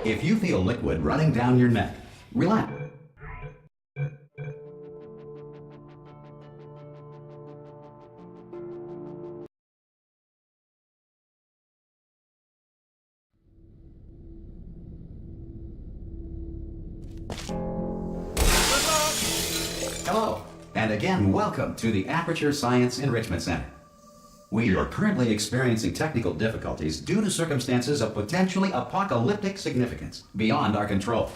If you feel liquid running down your neck, relax. Hello, and again, welcome to the Aperture Science Enrichment Center. We are currently experiencing technical difficulties due to circumstances of potentially apocalyptic significance beyond our control.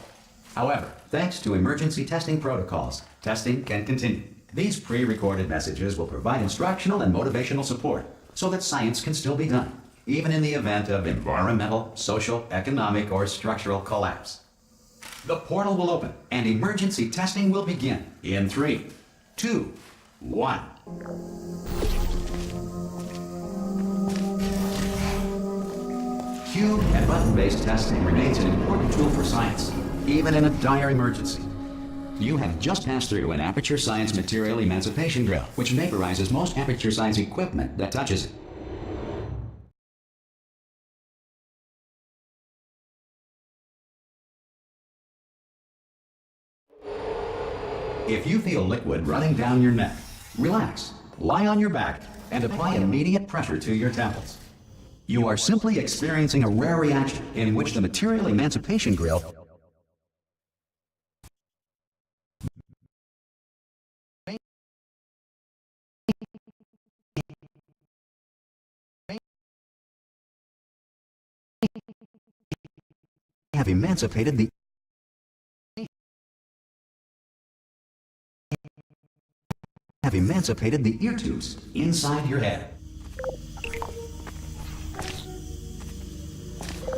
However, thanks to emergency testing protocols, testing can continue. These pre-recorded messages will provide instructional and motivational support so that science can still be done, even in the event of environmental, social, economic, or structural collapse. The portal will open and emergency testing will begin in 3, 2, 1. Cube and button-based testing remains an important tool for science, even in a dire emergency. You have just passed through an Aperture Science material emancipation drill, which vaporizes most Aperture Science equipment that touches it. If you feel liquid running down your neck, relax, lie on your back, and apply immediate pressure to your temples. You are simply experiencing a rare reaction in which the material emancipation grill have emancipated the ear tubes inside your head.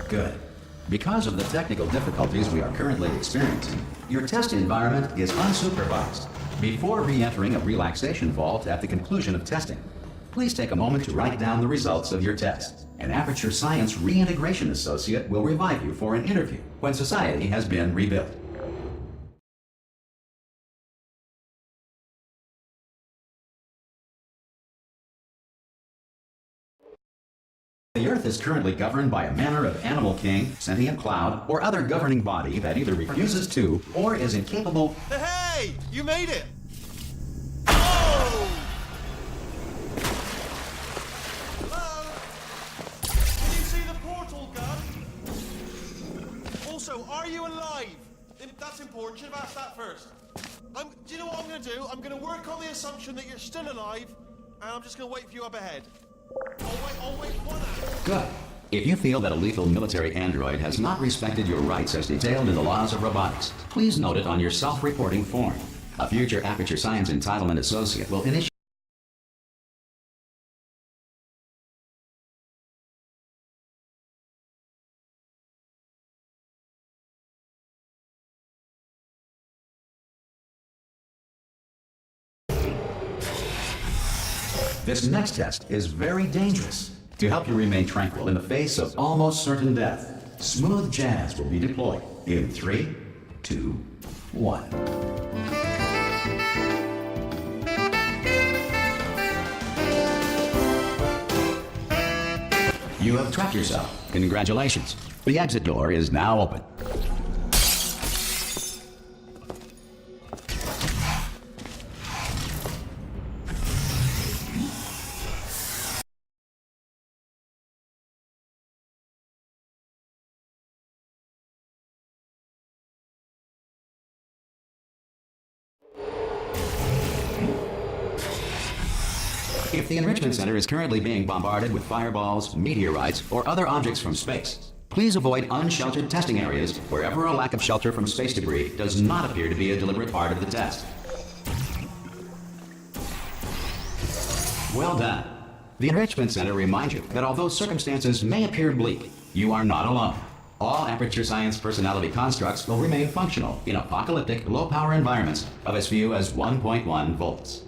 Good. Because of the technical difficulties we are currently experiencing, your test environment is unsupervised. Before re-entering a relaxation vault at the conclusion of testing, please take a moment to write down the results of your test. An Aperture Science Reintegration Associate will revive you for an interview when society has been rebuilt. The Earth is currently governed by a manner of animal king, sentient cloud, or other governing body that either refuses to or is incapable. Hey! You made it! Oh! Hello? Can you see the portal, Gus? Also, are you alive? That's important. Should have asked that first. Do you know what I'm going to do? I'm going to work on the assumption that you're still alive, and I'm just going to wait for you up ahead. I'll wait 1 hour. Good. If you feel that a lethal military android has not respected your rights as detailed in the laws of robotics, please note it on your self-reporting form. A future Aperture Science Entitlement Associate will initiate This next test is very dangerous. To help you remain tranquil in the face of almost certain death, smooth jazz will be deployed in 3, 2, 1. You have trapped yourself. Congratulations. The exit door is now open. If the Enrichment Center is currently being bombarded with fireballs, meteorites, or other objects from space, please avoid unsheltered testing areas wherever a lack of shelter from space debris does not appear to be a deliberate part of the test. Well done. The Enrichment Center reminds you that although circumstances may appear bleak, you are not alone. All Aperture Science personality constructs will remain functional in apocalyptic, low-power environments of as few as 1.1 volts.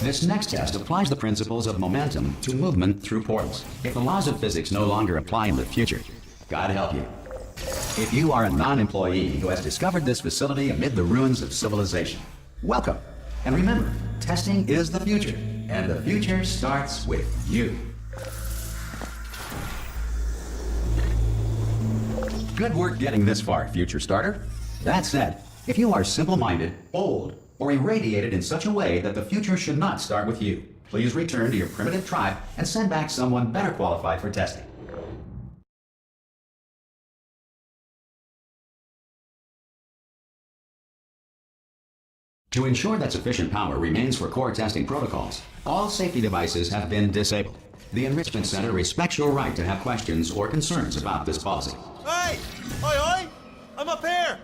This next test applies the principles of momentum to movement through portals. If the laws of physics no longer apply in the future, God help you. If you are a non-employee who has discovered this facility amid the ruins of civilization, welcome. And remember, testing is the future, and the future starts with you. Good work getting this far, future starter. That said, if you are simple-minded, bold, or irradiated in such a way that the future should not start with you, please return to your primitive tribe and send back someone better qualified for testing. To ensure that sufficient power remains for core testing protocols, all safety devices have been disabled. The Enrichment Center respects your right to have questions or concerns about this policy. Hey! Oi, oi! I'm up here!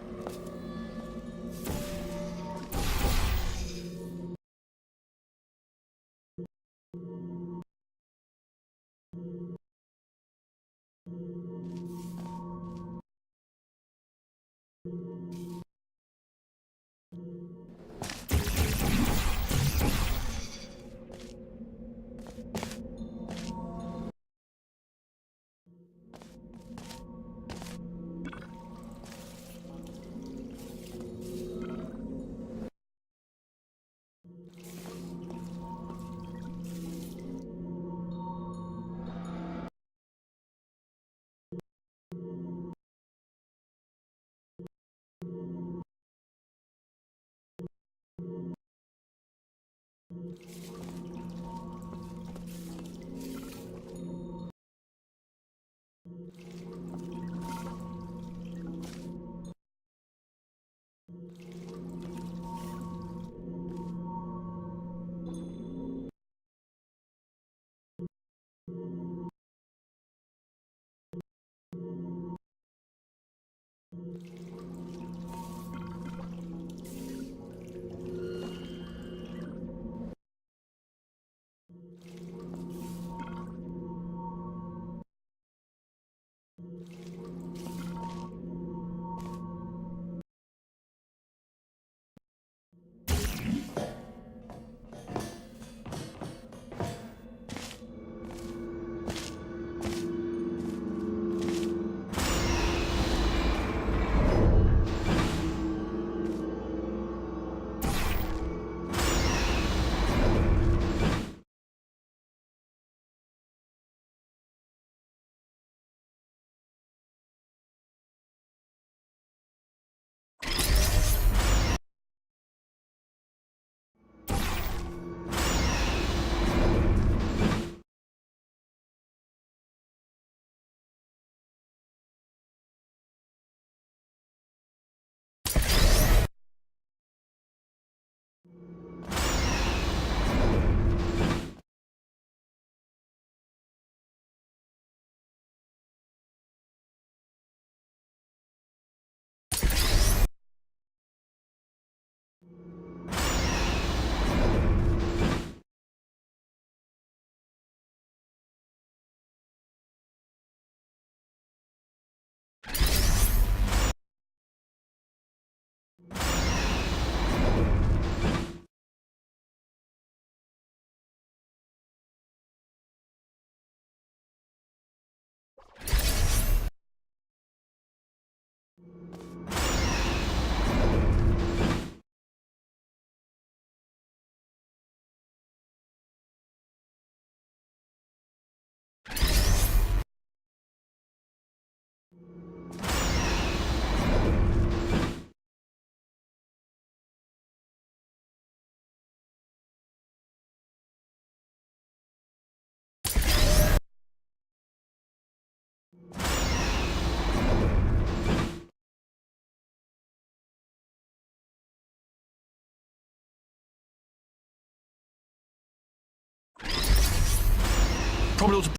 Probably ought to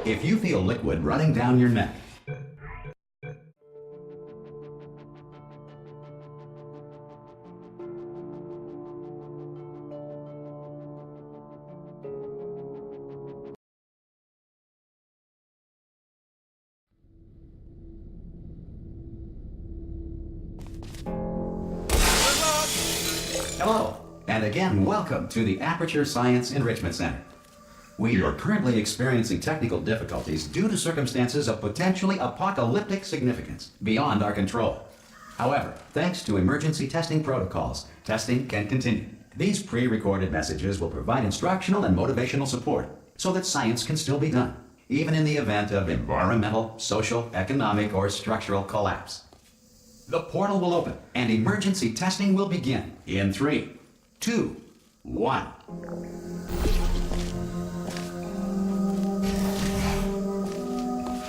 If you feel liquid running down your neck, hello, and again, welcome to the Aperture Science Enrichment Center. We are currently experiencing technical difficulties due to circumstances of potentially apocalyptic significance beyond our control. However, thanks to emergency testing protocols, testing can continue. These pre-recorded messages will provide instructional and motivational support so that science can still be done, even in the event of environmental, social, economic, or structural collapse. The portal will open and emergency testing will begin in 3, 2, 1.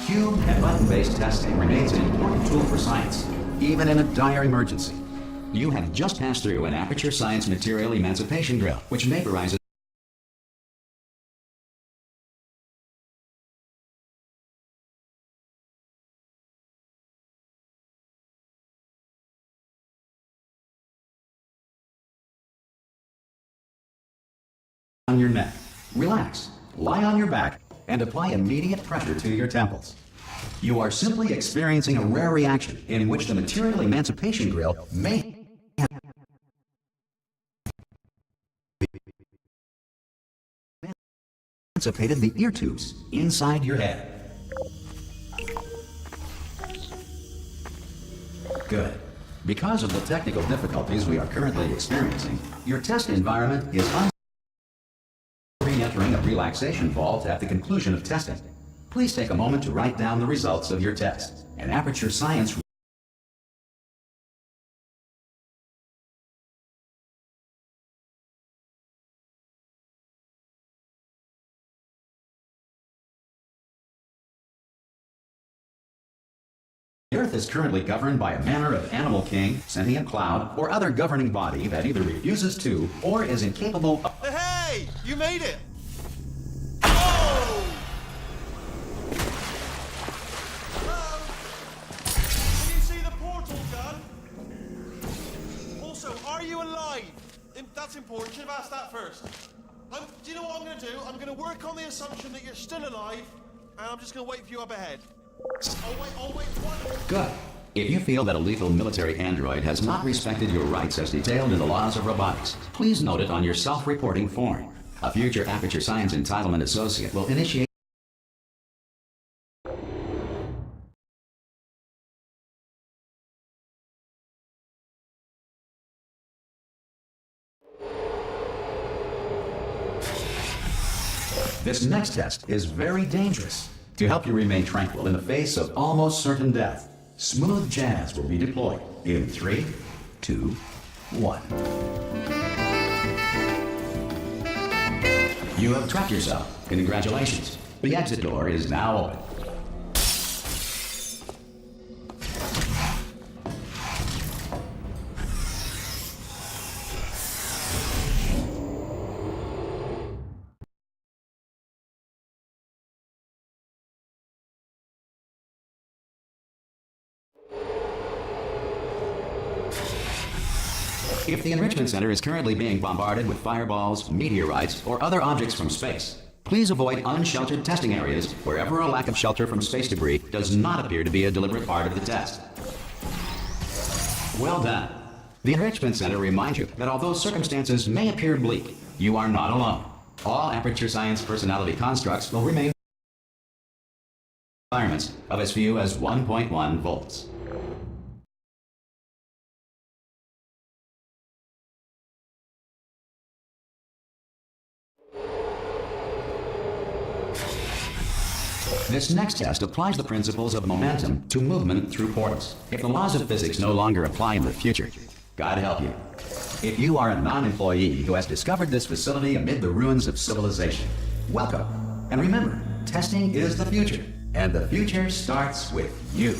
Cube and button-based testing remains an important tool for science, even in a dire emergency. You have just passed through an Aperture Science Material Emancipation Drill, which vaporizes on your neck. Relax, lie on your back, and apply immediate pressure to your temples. You are simply experiencing a rare reaction in which the material emancipation drill may have emancipated the ear tubes inside your head. Good. Because of the technical difficulties we are currently experiencing, your test environment is re-entering a relaxation vault at the conclusion of testing. Please take a moment to write down the results of your test. An Aperture Science The Earth is currently governed by a manner of animal king, sentient cloud, or other governing body that either refuses to or is incapable of... Hey! You made it! Oh! Hello? Can you see the portal gun? Also, are you alive? That's important. Should have asked that first. Do you know what I'm going to do? I'm going to work on the assumption that you're still alive, and I'm just going to wait for you up ahead. I'll wait one. Good. If you feel that a lethal military android has not respected your rights as detailed in the laws of robotics, please note it on your self-reporting form. A future Aperture Science Entitlement Associate will initiate This next test is very dangerous. To help you remain tranquil in the face of almost certain death, smooth jazz will be deployed in 3, 2, 1. You have trapped yourself. Congratulations. The exit door is now open. If the Enrichment Center is currently being bombarded with fireballs, meteorites, or other objects from space, please avoid unsheltered testing areas wherever a lack of shelter from space debris does not appear to be a deliberate part of the test. Well done. The Enrichment Center reminds you that although circumstances may appear bleak, you are not alone. All Aperture Science personality constructs will remain environments of as few as 1.1 volts. This next test applies the principles of momentum to movement through portals. If the laws of physics no longer apply in the future, God help you. If you are a non-employee who has discovered this facility amid the ruins of civilization, welcome. And remember, testing is the future, and the future starts with you.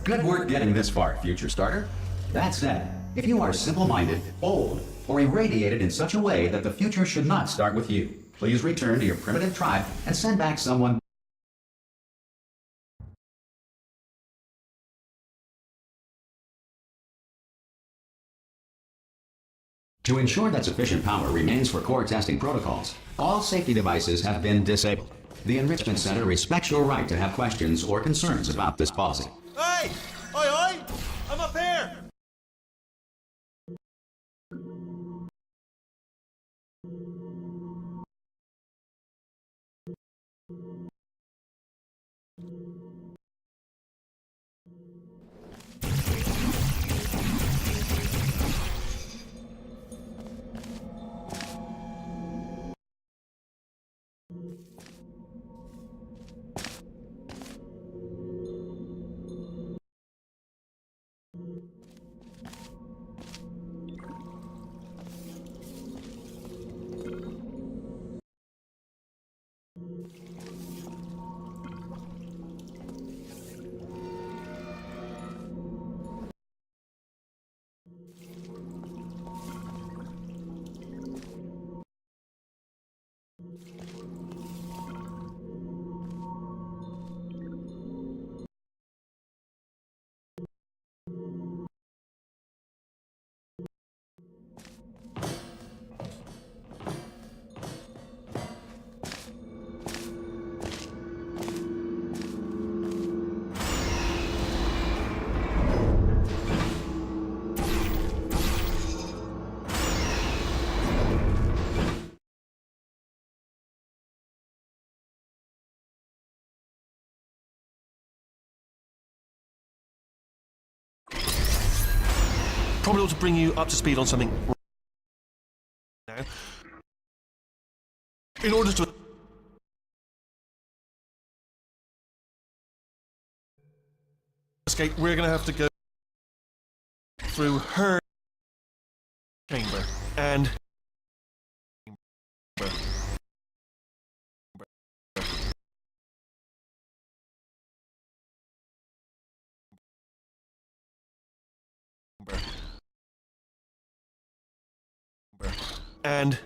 Good work getting this far, future starter. That said, if you are simple-minded, old, or irradiated in such a way that the future should not start with you, please return to your primitive tribe and send back someone. To ensure that sufficient power remains for core testing protocols, all safety devices have been disabled. The Enrichment Center respects your right to have questions or concerns about this policy. Hey! Oi, oi! I'm up here! Probably ought to bring you up to speed on something now. In order to escape, we're going to have to go through her chamber and and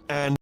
and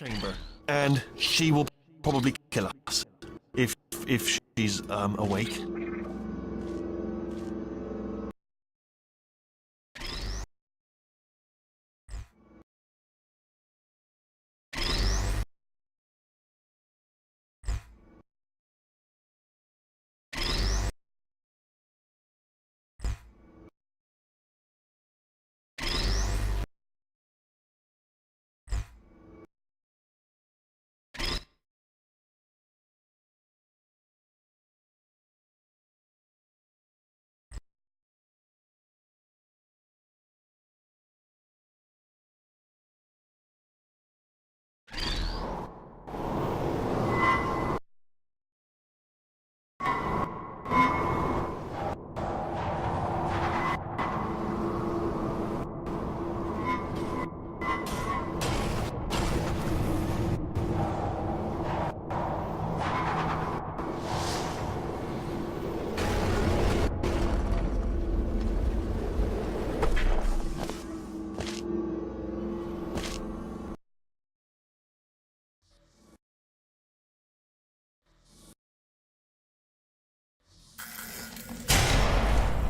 chamber, and she will probably kill us if she's awake.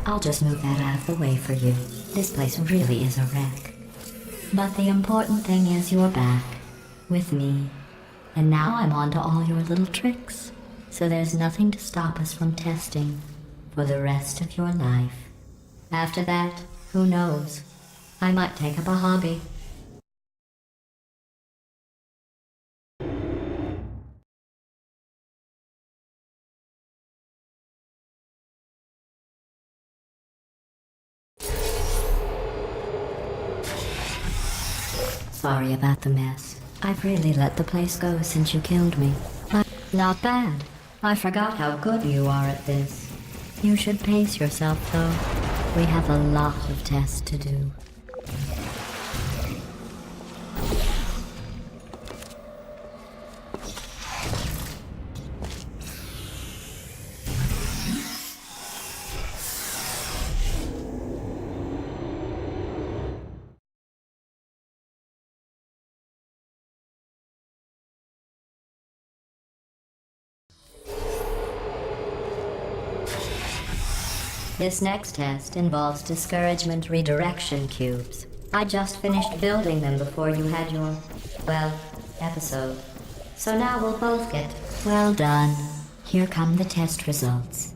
I'll just move that out of the way for you. This place really is a wreck. But the important thing is you're back. With me. And now I'm on to all your little tricks. So there's nothing to stop us from testing for the rest of your life. After that, who knows? I might take up a hobby. Sorry about the mess. I've really let the place go since you killed me. Not bad. I forgot how good you are at this. You should pace yourself, though. We have a lot of tests to do. This next test involves discouragement redirection cubes. I just finished building them before you had your, well, episode. So now we'll both get, well done. Here come the test results.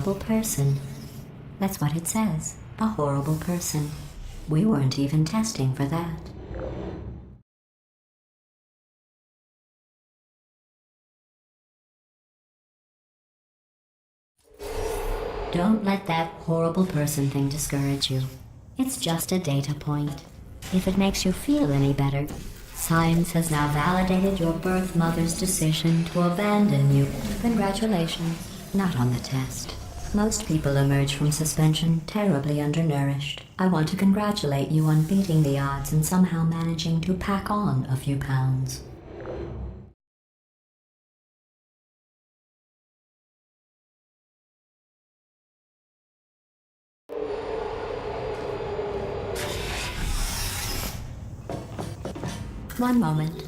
Horrible person. That's what it says. A horrible person. We weren't even testing for that. Don't let that horrible person thing discourage you. It's just a data point. If it makes you feel any better, science has now validated your birth mother's decision to abandon you. Congratulations. Not on the test. Most people emerge from suspension terribly undernourished. I want to congratulate you on beating the odds and somehow managing to pack on a few pounds. One moment.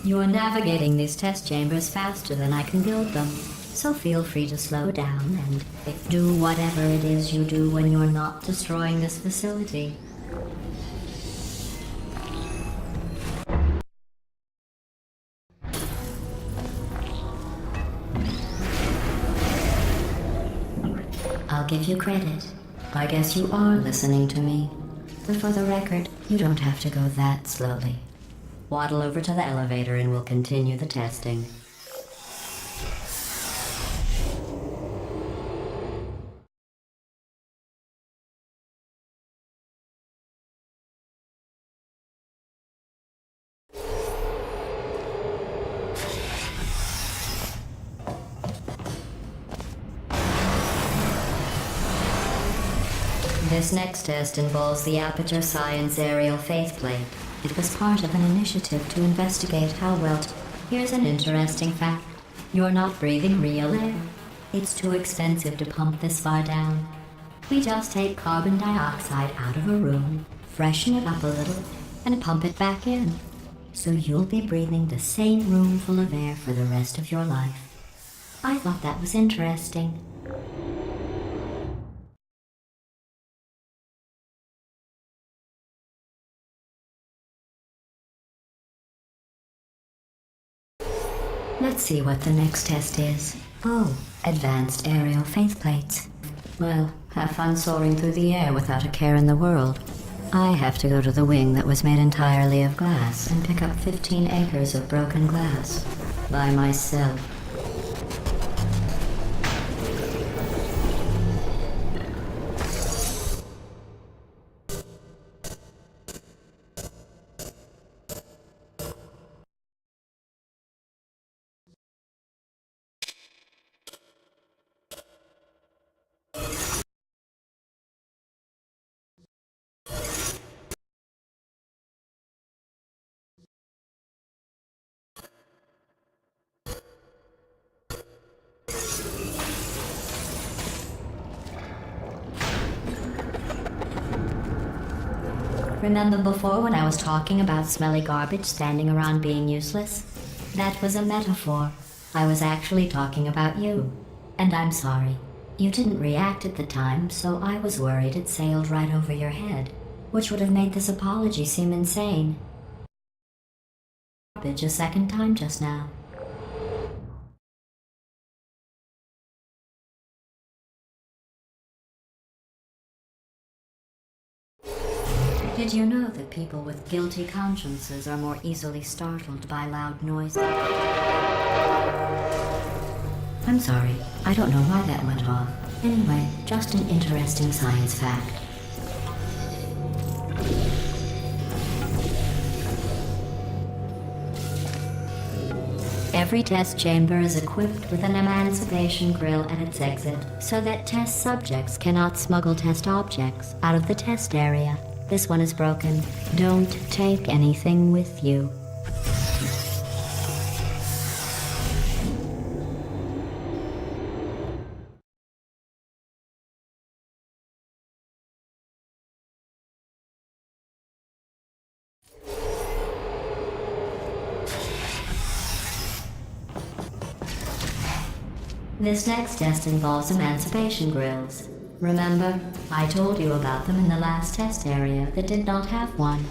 You're navigating these test chambers faster than I can build them, so feel free to slow down and do whatever it is you do when you're not destroying this facility. I'll give you credit. I guess you are listening to me. But for the record, you don't have to go that slowly. Waddle over to the elevator and we'll continue the testing. This next test involves the Aperture Science Aerial Faceplate. It was part of an initiative to investigate how well... Here's an interesting fact. You're not breathing real air. It's too expensive to pump this far down. We just take carbon dioxide out of a room, freshen it up a little, and pump it back in. So you'll be breathing the same room full of air for the rest of your life. I thought that was interesting. Let's see what the next test is. Oh, advanced aerial faceplates. Well, have fun soaring through the air without a care in the world. I have to go to the wing that was made entirely of glass and pick up 15 acres of broken glass. By myself. Remember before when I was talking about smelly garbage standing around being useless? That was a metaphor. I was actually talking about you. And I'm sorry. You didn't react at the time, so I was worried it sailed right over your head, which would have made this apology seem insane. A second time just now. Did you know that people with guilty consciences are more easily startled by loud noises? I'm sorry, I don't know why that went off. Anyway, just an interesting science fact. Every test chamber is equipped with an emancipation grill at its exit, so that test subjects cannot smuggle test objects out of the test area. This one is broken. Don't take anything with you. This next test involves emancipation grills. Remember, I told you about them in the last test area that did not have one.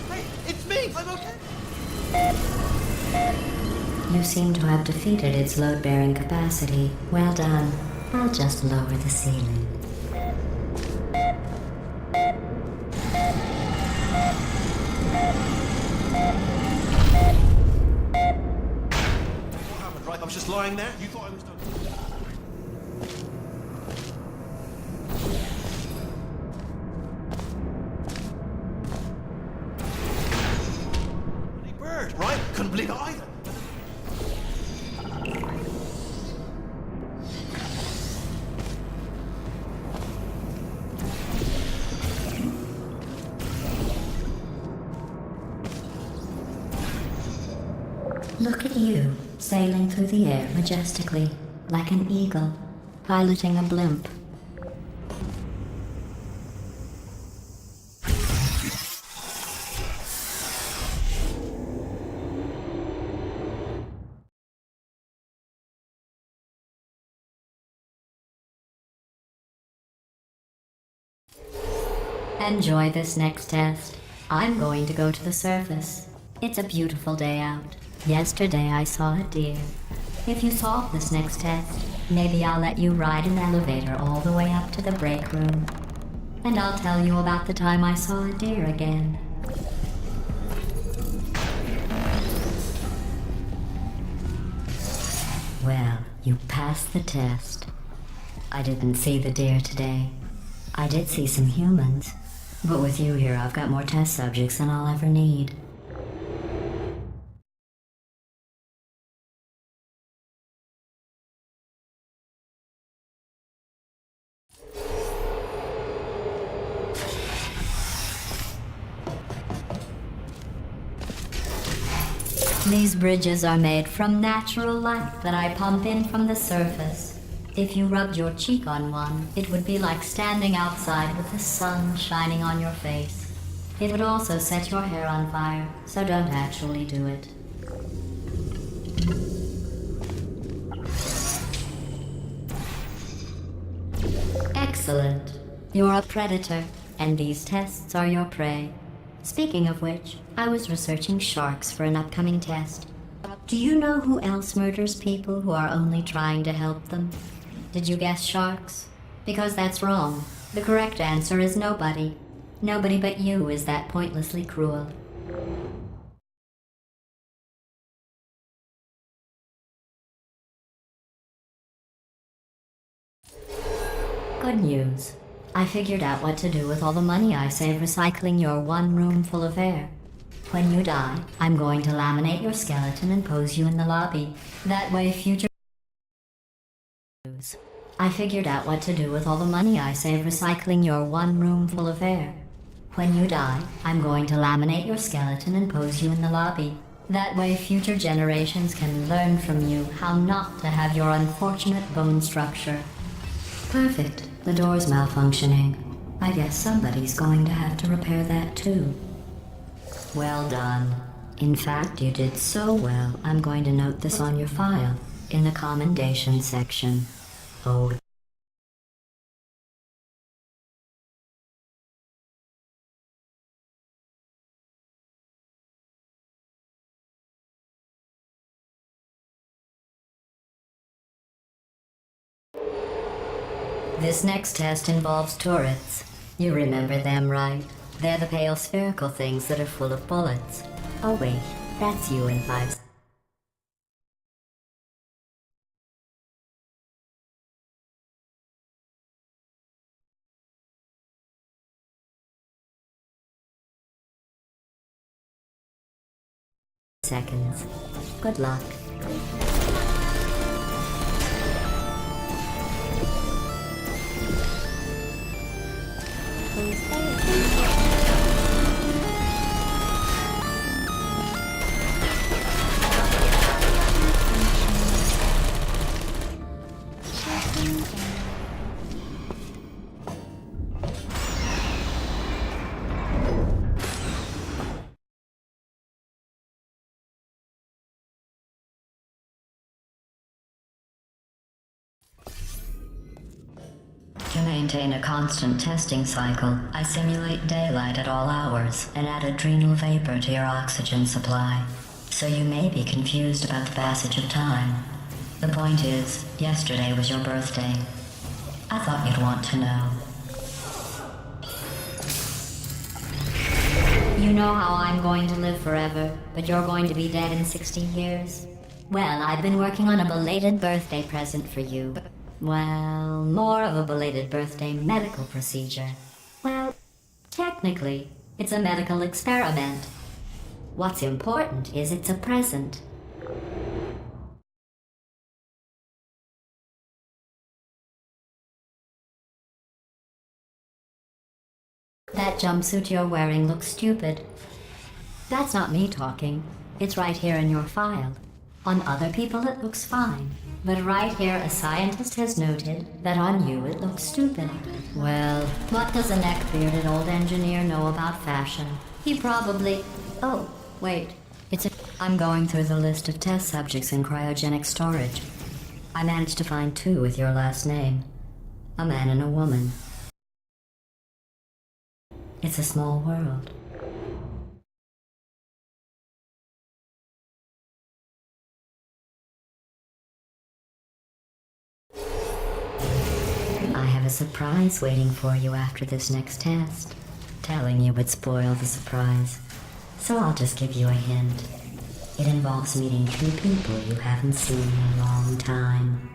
Hey, it's me! I'm okay! You seem to have defeated its load-bearing capacity. Well done. I'll just lower the ceiling. What happened, right? I was just lying there. You thought I was done. Bloody bird, right? Couldn't believe it either. Look at you, sailing through the air majestically, like an eagle, piloting a blimp. Enjoy this next test. I'm going to go to the surface. It's a beautiful day out. Yesterday I saw a deer. If you solve this next test, maybe I'll let you ride an elevator all the way up to the break room. And I'll tell you about the time I saw a deer again. Well, you passed the test. I didn't see the deer today. I did see some humans. But with you here, I've got more test subjects than I'll ever need. These bridges are made from natural light that I pump in from the surface. If you rubbed your cheek on one, it would be like standing outside with the sun shining on your face. It would also set your hair on fire, so don't actually do it. Excellent. You're a predator, and these tests are your prey. Speaking of which, I was researching sharks for an upcoming test. Do you know who else murders people who are only trying to help them? Did you guess sharks? Because that's wrong. The correct answer is nobody. Nobody but you is that pointlessly cruel. Good news. I figured out what to do with all the money I save recycling your one room full of air. When you die, I'm going to laminate your skeleton and pose you in the lobby. That way future... I figured out what to do with all the money I save recycling your one room full of air. When you die, I'm going to laminate your skeleton and pose you in the lobby. That way future generations can learn from you how not to have your unfortunate bone structure. Perfect. The door's malfunctioning. I guess somebody's going to have to repair that too. Well done. In fact, you did so well, I'm going to note this on your file, in the commendation section. Oh. This next test involves turrets. You remember them, right? They're the pale spherical things that are full of bullets. Oh wait, that's you in 5 seconds. Good luck. To maintain a constant testing cycle, I simulate daylight at all hours and add adrenal vapor to your oxygen supply. So you may be confused about the passage of time. The point is, yesterday was your birthday. I thought you'd want to know. You know how I'm going to live forever, but you're going to be dead in 60 years? Well, I've been working on a belated birthday present for you. Well, more of a belated birthday medical procedure. Well, technically, it's a medical experiment. What's important is it's a present. That jumpsuit you're wearing looks stupid. That's not me talking. It's right here in your file. On other people it looks fine. But right here, a scientist has noted that on you it looks stupid. Well, what does a neck-bearded old engineer know about fashion? He probably... Oh, wait. I'm going through the list of test subjects in cryogenic storage. I managed to find 2 with your last name. A man and a woman. It's a small world. I have a surprise waiting for you after this next test. Telling you would spoil the surprise. So I'll just give you a hint. It involves meeting 2 people you haven't seen in a long time.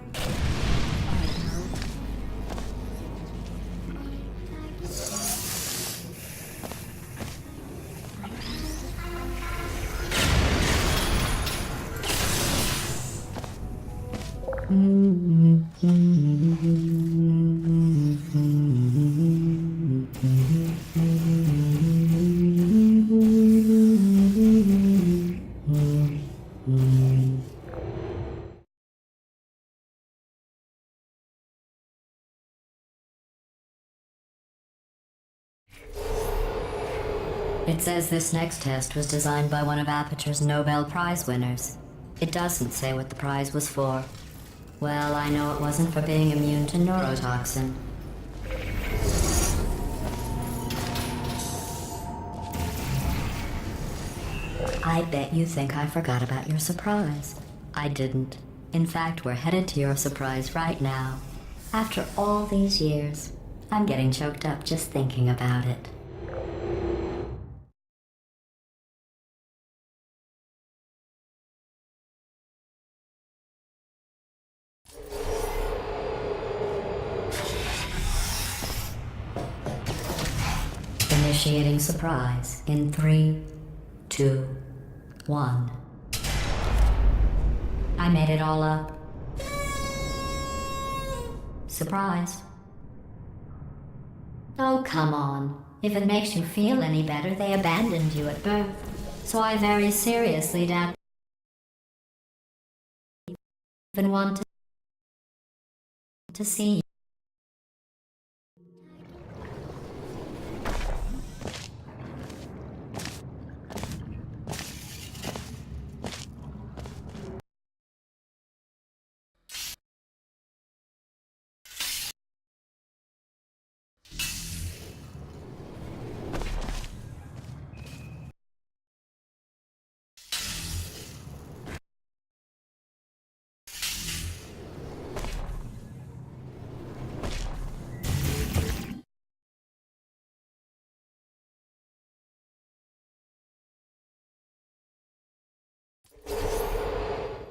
It says this next test was designed by one of Aperture's Nobel Prize winners. It doesn't say what the prize was for. Well, I know it wasn't for being immune to neurotoxin. I bet you think I forgot about your surprise. I didn't. In fact, we're headed to your surprise right now. After all these years, I'm getting choked up just thinking about it. Initiating surprise in 3, 2, 1. I made it all up. Surprise. Oh, come on. If it makes you feel any better, they abandoned you at birth. So I very seriously doubt even want to see you.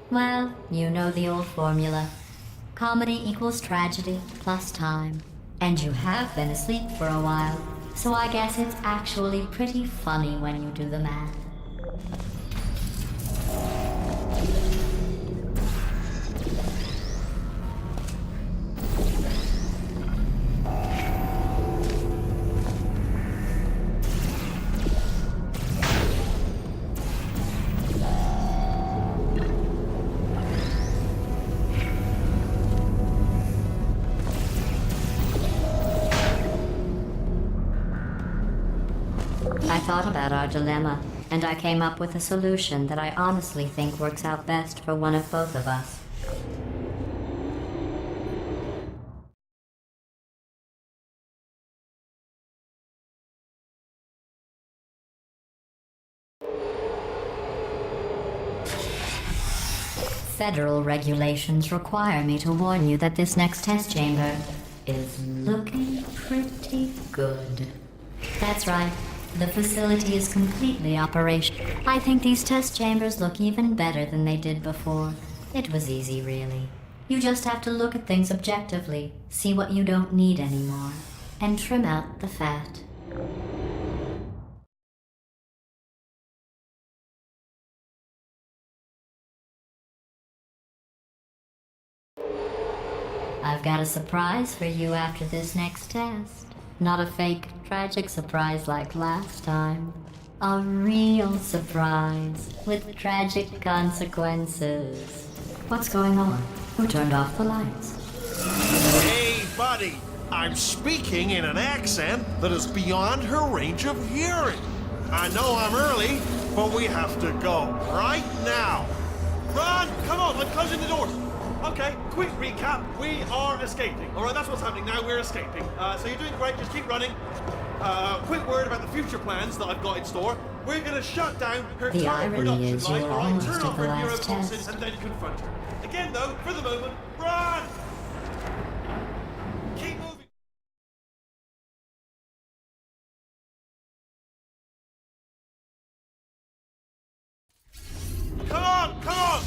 Well, you know the old formula. Comedy equals tragedy plus time. And you have been asleep for a while, so I guess it's actually pretty funny when you do the math. I thought about our dilemma, and I came up with a solution that I honestly think works out best for one of both of us. Federal regulations require me to warn you that this next test chamber is looking pretty good. That's right. The facility is completely operational. I think these test chambers look even better than they did before. It was easy, really. You just have to look at things objectively, see what you don't need anymore, and trim out the fat. I've got a surprise for you after this next test. Not a fake, tragic surprise like last time. A real surprise with tragic consequences. What's going on? Who turned off the lights? Hey, buddy. I'm speaking in an accent that is beyond her range of hearing. I know I'm early, but we have to go right now. Run! Come on, I'm closing the doors. Okay, quick recap. We are escaping. All right, that's what's happening now. We're escaping. So you're doing great. Just keep running. Quick word about the future plans that I've got in store. We're going to shut down her The current irony production is line. you're All right, almost turn at off the her last neurotoxins test. and then confront her. Again, though, for the moment, run! Keep moving. Come on, come on!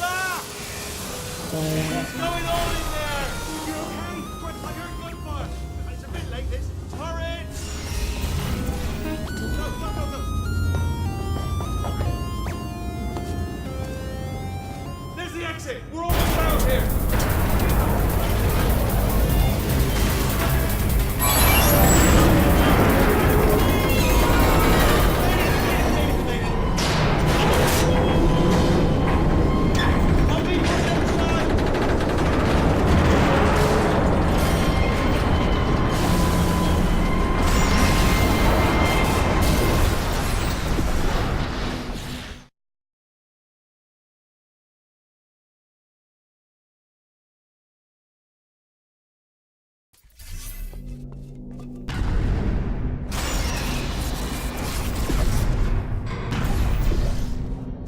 Ah! What's going on in there? You okay? Quick, I heard gunfire. It's a bit late, this. Turrets! Go, go, go, go. There's the exit. We're almost out here. I'll be on the other side.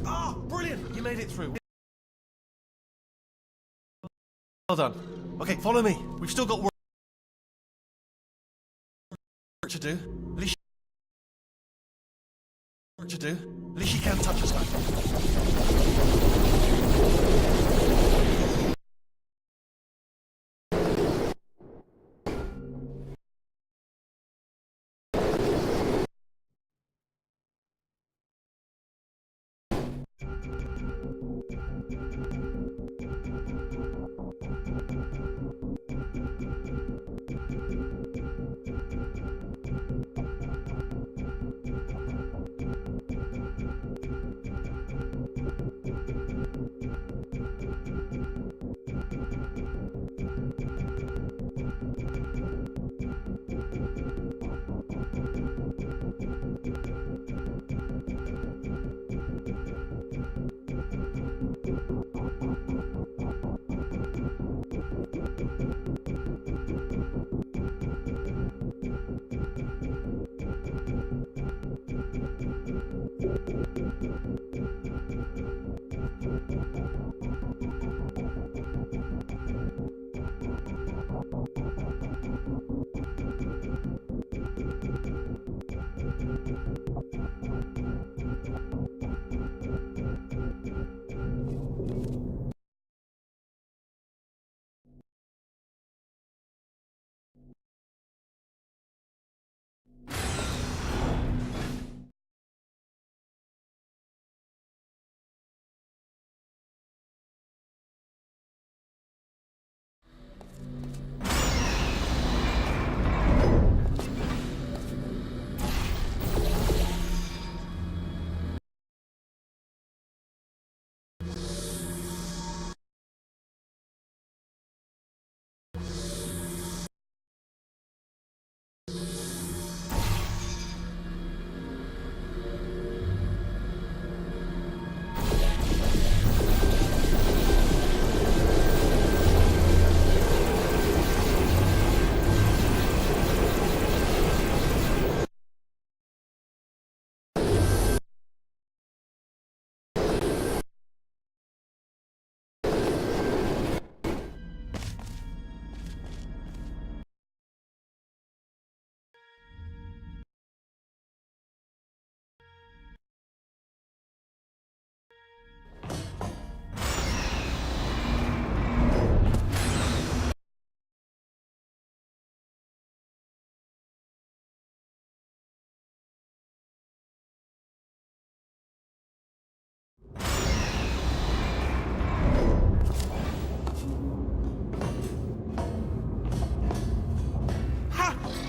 Ah, brilliant! You made it through. Well done. Okay, follow me. We've still got work to do. At least work to do. At least she can't touch us now.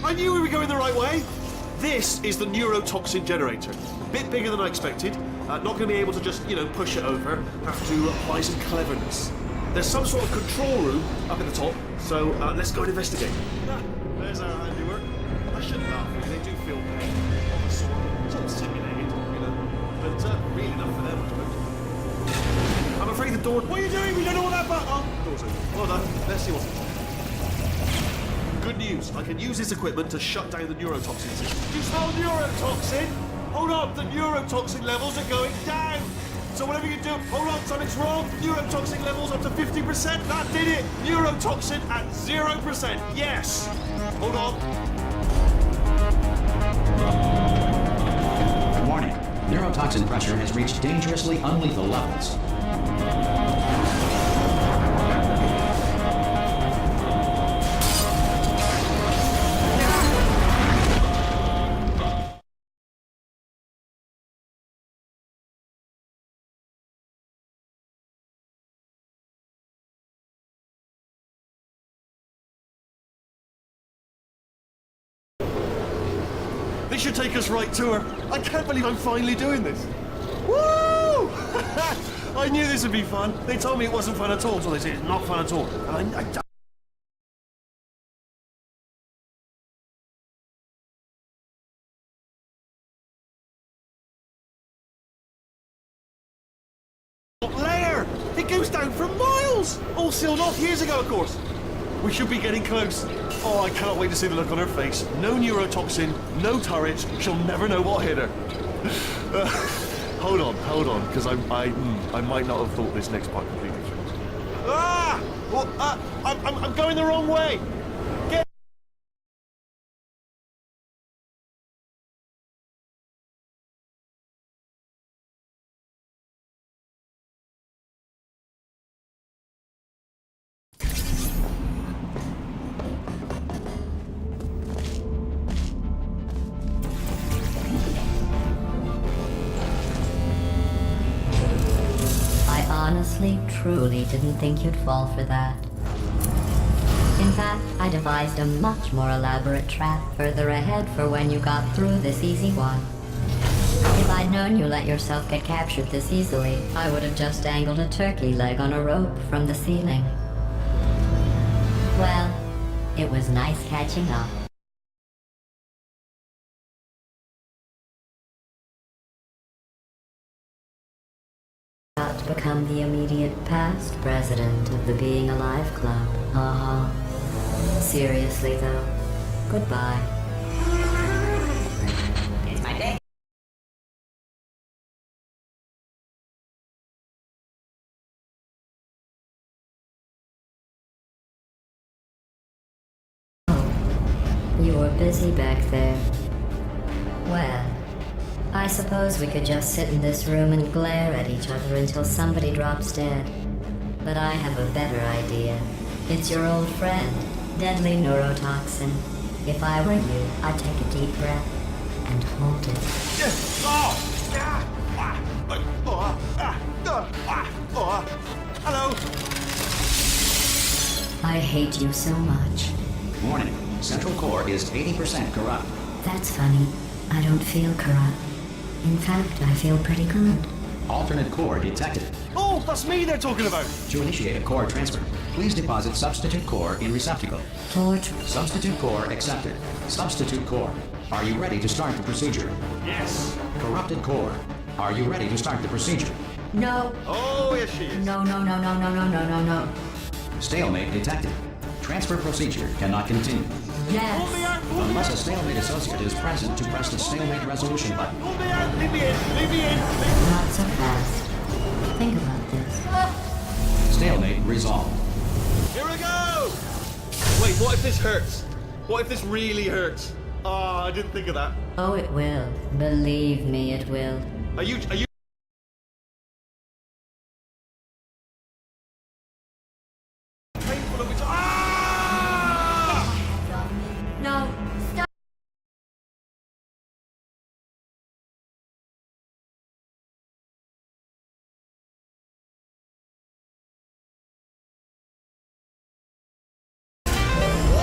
I knew we were going the right way. This is the neurotoxin generator. A bit bigger than I expected. Not going to be able to just, push it over. Have to apply some cleverness. There's some sort of control room up at the top, so let's go and investigate. There's our handiwork. I shouldn't laugh, really. They do feel pain. Of a sort. It's all simulated, but really enough for them, I suppose. I'm afraid the door... What are you doing? We don't know what that button... Oh, the door's open. Well done. Let's see what's inside. Good news, I can use this equipment to shut down the neurotoxin system. Do you smell neurotoxin? Hold on, the neurotoxin levels are going down. So whatever you do, hold on, something's wrong. Neurotoxin levels up to 50%. That did it. Neurotoxin at 0%. Yes. Hold on. Warning. Neurotoxin pressure has reached dangerously unlethal levels. This should take us right to her. I can't believe I'm finally doing this. Woo! I knew this would be fun. They told me it wasn't fun at all, so they said it's not fun at all. And I layer! It goes down for miles! All sealed off years ago, of course. We should be getting close. Oh, I can't wait to see the look on her face. No neurotoxin, no turret. She'll never know what hit her. Hold on, because I might not have thought this next part completely through. Ah! Well, I'm going the wrong way. Get. Honestly, truly didn't think you'd fall for that. In fact, I devised a much more elaborate trap further ahead for when you got through this easy one. If I'd known you let yourself get captured this easily, I would have just dangled a turkey leg on a rope from the ceiling. Well, it was nice catching up. About to become the immediate past president of the Being Alive Club. Seriously though, goodbye. It's my day. Oh, you were busy back there. Well, I suppose we could just sit in this room and glare at each other until somebody drops dead. But I have a better idea. It's your old friend, deadly neurotoxin. If I were you, I'd take a deep breath and hold it. Hello. I hate you so much. Warning. Central core is 80% corrupt. That's funny. I don't feel corrupt. In fact, I feel pretty good. Alternate core detected. Oh, that's me they're talking about. To initiate a core transfer, please deposit substitute core in receptacle. Substitute core accepted. Substitute core. Are you ready to start the procedure? Yes. Corrupted core. Are you ready to start the procedure? No. Oh, yes she is. No, no, no, no, no, no, no, no, no. Stalemate detected. Transfer procedure cannot continue. Pull me Yes. out, pull me Unless out. a stalemate associate is present to press the stalemate resolution button. Pull me out. Leave me in. Leave me in. Not so fast. Think about this. Stalemate resolved. Here we go. Wait, what if this hurts? What if this really hurts? Oh, I didn't think of that. Oh, it will. Believe me, it will. Are you... painful every time? Ah! No. Stop.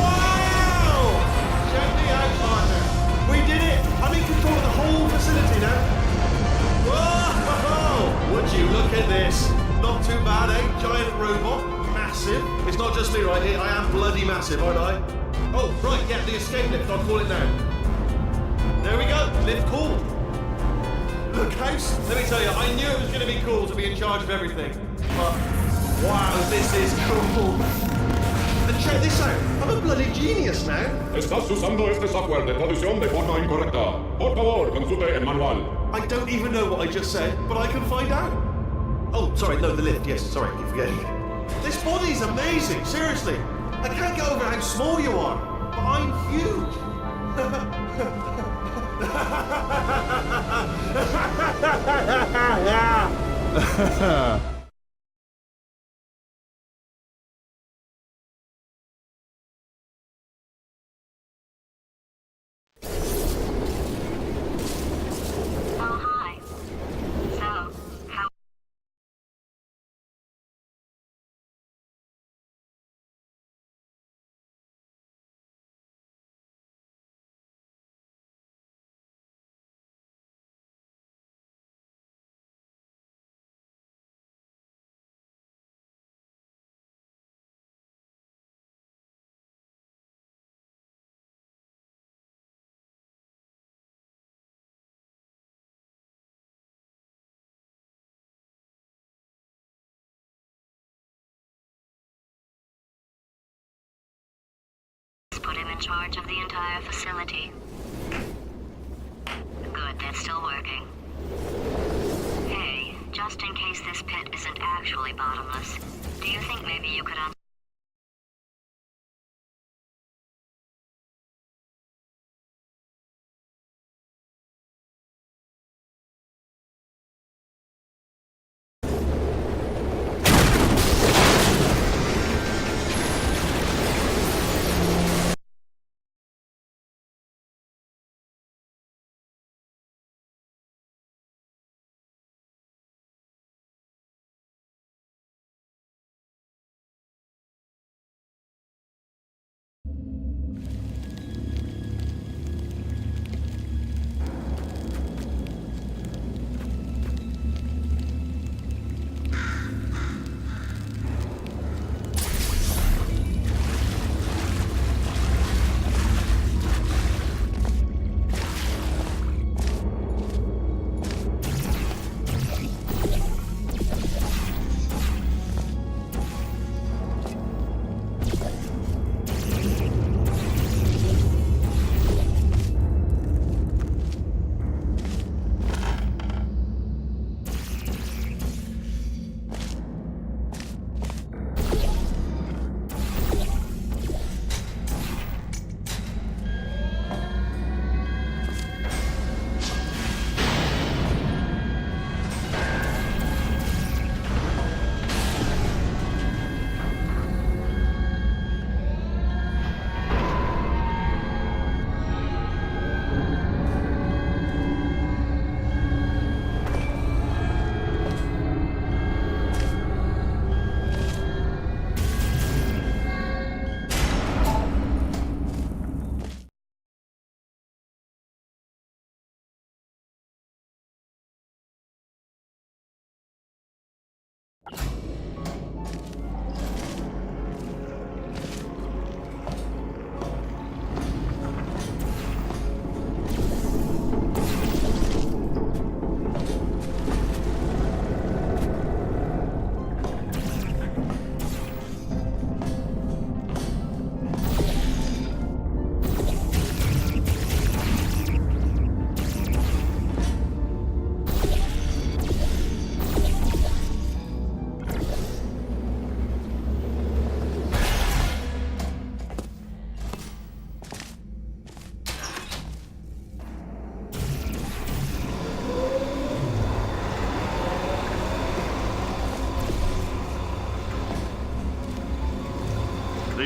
Wow! Check me out, partner. We did it. I'm in control of the whole facility now. Whoa! Would you look at this? Not too bad, eh? Giant robot. Massive. It's not just me right here. I am bloody massive, aren't I? Oh, right, yeah, the escape lift. I'll call it now. There we go. Lift cool. Look, house. Let me tell you, I knew it was going to be cool to be in charge of everything. But, wow, this is cool. And check this out. I'm a bloody genius now. Estás usando este software de traducción de forma incorrecta. Por favor, consulte el manual. I don't even know what I just said, but I can find out. Oh, sorry, no, the lift. Yes, sorry, keep forgetting. This body's amazing, seriously. I can't get over how small you are, but I'm huge. Oh, hi. So, how put him in charge of the entire facility? Good, that's still working. Hey, just in case this pit isn't actually bottomless, do you think maybe you could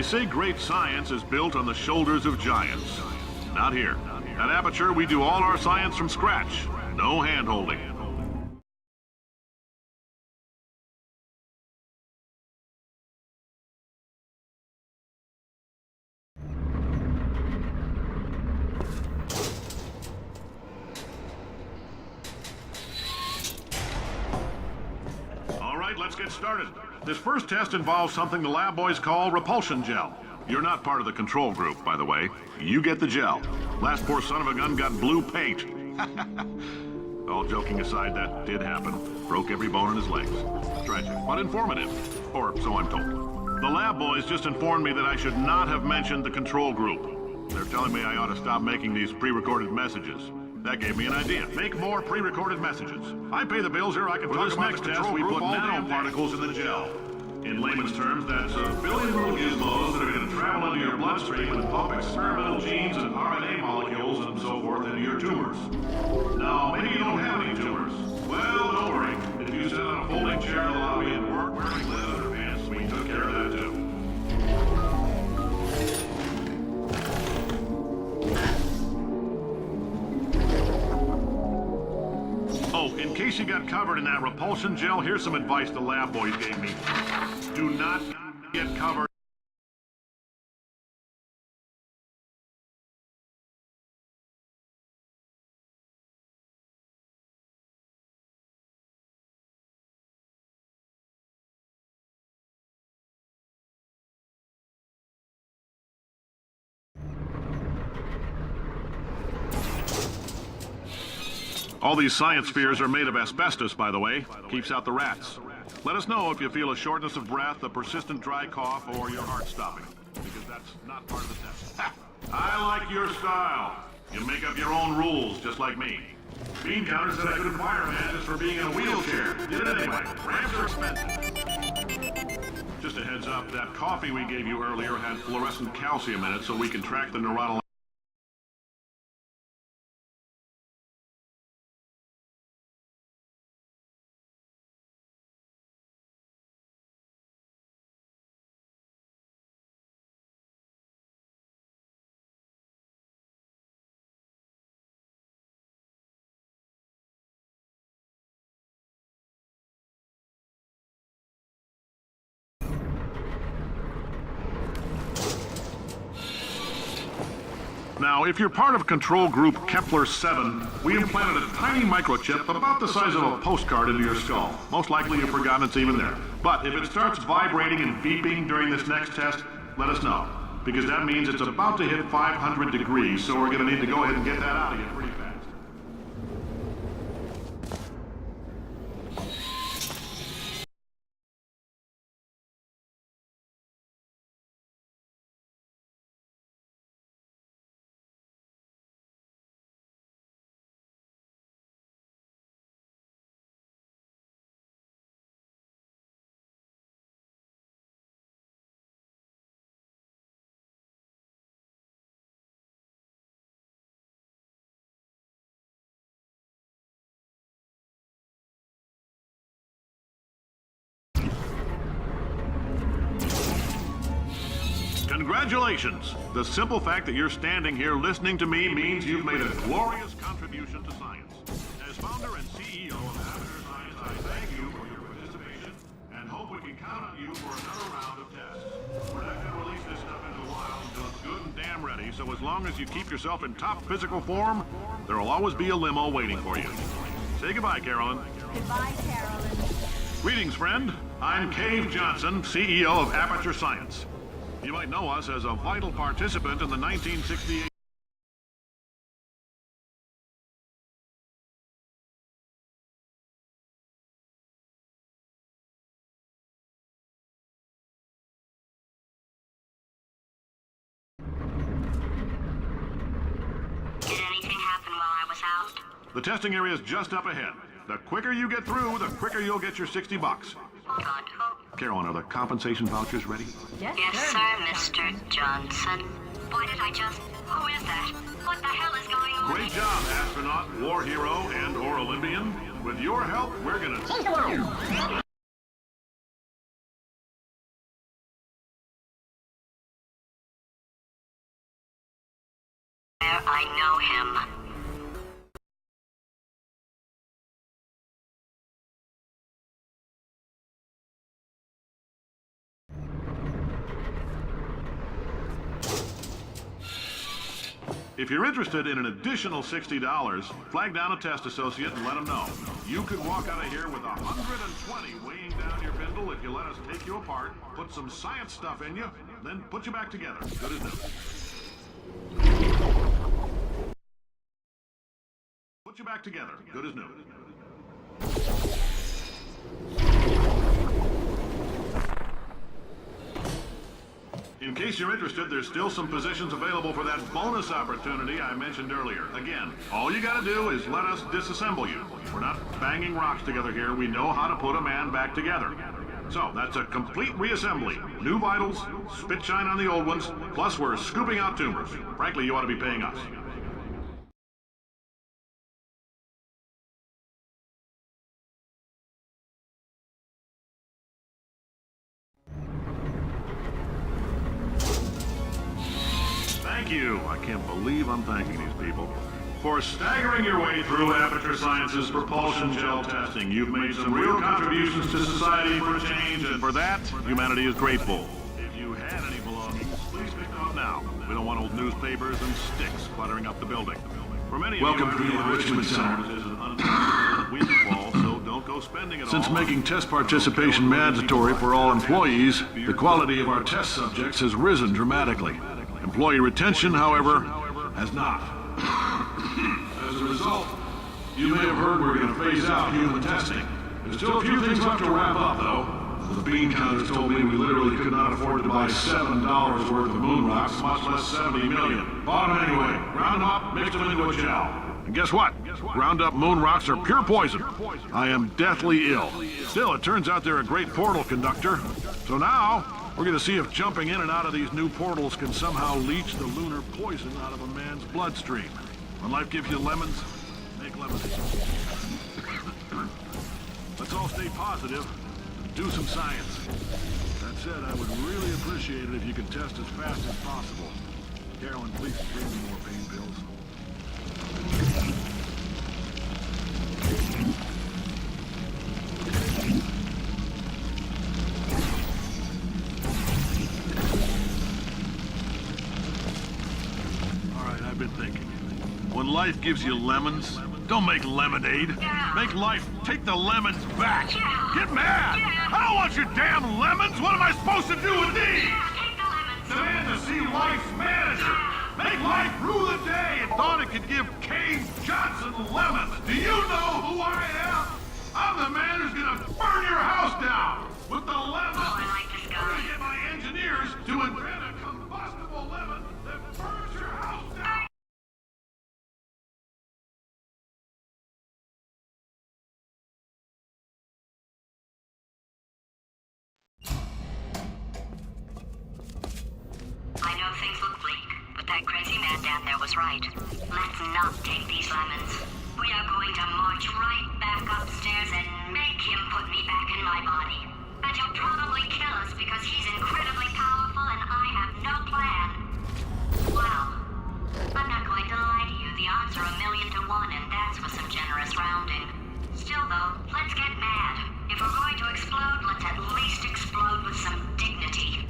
They say great science is built on the shoulders of giants. Not here. At Aperture, we do all our science from scratch. No hand-holding. All right, let's get started. This first test involves something the lab boys call repulsion gel. You're not part of the control group, by the way. You get the gel. Last poor son of a gun got blue paint. All joking aside, that did happen. Broke every bone in his legs. Tragic, but informative. Or so I'm told. The lab boys just informed me that I should not have mentioned the control group. They're telling me I ought to stop making these pre-recorded messages. That gave me an idea. Make more pre-recorded messages. I pay the bills here. I can talk about the control group. We put nanoparticles in the gel. In layman's terms, that's a billion little gizmos that are going to travel into your bloodstream and pump experimental genes and RNA molecules and so forth into your tumors. Now, maybe you don't have any tumors. Well, don't worry. If you sit on a folding chair in the lobby and work wearing leather pants, we took care of that too. Oh, in case you got covered in that repulsion gel, here's some advice the lab boys gave me. Do not get covered. All these science spheres are made of asbestos, by the way. Keeps out the rats. Let us know if you feel a shortness of breath, a persistent dry cough, or your heart stopping. Because that's not part of the test. Ha! I like your style. You make up your own rules, just like me. Bean Counter said I couldn't fire a man just for being in a wheelchair. Did it anyway. Ramps are expensive. Just a heads up, that coffee we gave you earlier had fluorescent calcium in it so we can track the neuronal... Now, if you're part of control group Kepler-7, we implanted a tiny microchip about the size of a postcard into your skull. Most likely you've forgotten it's even there. But if it starts vibrating and beeping during this next test, let us know. Because that means it's about to hit 500 degrees, so we're going to need to go ahead and get that out of you pretty fast. Congratulations! The simple fact that you're standing here listening to me means you've made a glorious contribution to science. As founder and CEO of Aperture Science, I thank you for your participation and hope we can count on you for another round of tests. We're not going to release this stuff into the wild until it's good and damn ready, so as long as you keep yourself in top physical form, there will always be a limo waiting for you. Say goodbye, Carolyn. Goodbye, Carolyn. Greetings, friend. I'm Cave Johnson, CEO of Aperture Science. You might know us as a vital participant in the 1968... Did anything happen while I was out? The testing area is just up ahead. The quicker you get through, the quicker you'll get your $60. Good hope. Carolyn, are the compensation vouchers ready? Yes, sir, Mr. Johnson. Why did I just... Who is that? What the hell is going on? Great job, astronaut, war hero, and/or Olympian. With your help, we're gonna change the world. If you're interested in an additional $60, flag down a test associate and let them know. You could walk out of here with 120 weighing down your bindle if you let us take you apart, put some science stuff in you, then put you back together. Good as new. Put you back together. Good as new. In case you're interested, there's still some positions available for that bonus opportunity I mentioned earlier. Again, all you gotta do is let us disassemble you. We're not banging rocks together here. We know how to put a man back together. So, that's a complete reassembly. New vitals, spit shine on the old ones, plus we're scooping out tumors. Frankly, you ought to be paying us. Thank you. I can't believe I'm thanking these people. For staggering your way through Aperture Science's propulsion gel testing, you've made some real contributions to society for change, and for that, humanity is grateful. If you had any belongings, please pick them up now. We don't want old newspapers and sticks cluttering up the building. For many Welcome of to you, the Enrichment Center. is an unfortunate windfall, so don't go spending it Since all. making test participation mandatory for all employees, the quality of our test subjects has risen dramatically. Employee retention, however, has not. As a result, you may have heard we're going to phase out human testing. There's still a few things left to wrap up, though. The bean counters told me we literally could not afford to buy $7 worth of moon rocks, much less 70 million. Bought them anyway. Ground them up, mixed them into a gel. And guess what? Ground up moon rocks are pure poison. I am deathly ill. Still, it turns out they're a great portal conductor. So now, we're going to see if jumping in and out of these new portals can somehow leach the lunar poison out of a man's bloodstream. When life gives you lemons, make lemonade. Let's all stay positive and do some science. That said, I would really appreciate it if you could test as fast as possible. Carolyn, please bring me more pain pills. All right, I've been thinking. When life gives you lemons, don't make lemonade. Make life take the lemons back. Get mad! I don't want your damn lemons! What am I supposed to do with these? Demand to see life's manager. Make life rue the day and thought it could give Cave Johnson lemons. Do you know who I am? I'm the man who's gonna burn your house down with the lemons. Oh, I like this guy. I'm gonna get my engineers to invent a combustible lemon that burns your house down. I know things look bleak, but that crazy man down there was right. Let's not take these lemons. We are going to march right back upstairs and make him put me back in my body. And he'll probably kill us because he's incredibly powerful and I have no plan. Well, I'm not going to lie to you. The odds are 1,000,000 to 1, and that's with some generous rounding. Still, though, let's get mad. If we're going to explode, let's at least explode with some dignity.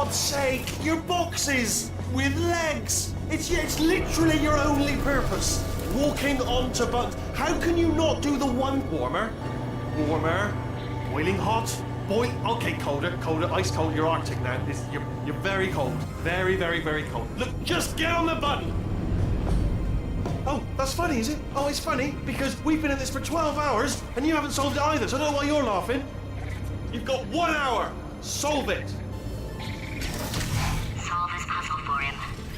God's sake, your boxes with legs. It's literally your only purpose. Walking onto buttons. How can you not do the one warmer? Warmer. Boiling hot. Okay, colder, ice cold. You're Arctic now. You're very cold. Very, very, very cold. Look, just get on the button. Oh, that's funny, is it? Oh, it's funny because we've been at this for 12 hours and you haven't solved it either, so I don't know why you're laughing. You've got 1 hour. Solve it. Solve his puzzle for him.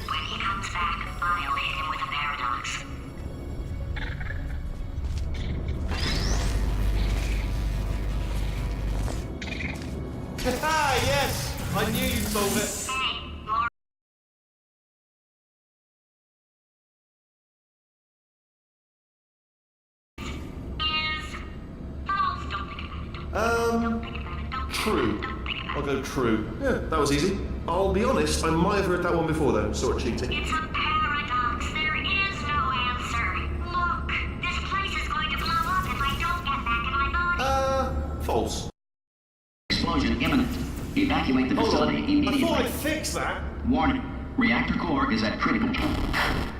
When he comes back, I'll hit him with a paradox. Ah, yes! I knew you'd solve it. Hey, more is false. Don't think about it. Don't think about it. Don't True. Don't think about I'll it. go true. Yeah, that was easy. I'll be honest, I might have heard that one before though, sort of cheating. It's a paradox. There is no answer. Look, this place is going to blow up if I don't get back in my body. False. Explosion imminent. Evacuate the Hold on. facility I immediately. thought I'd fix that. Warning. Reactor core is at critical.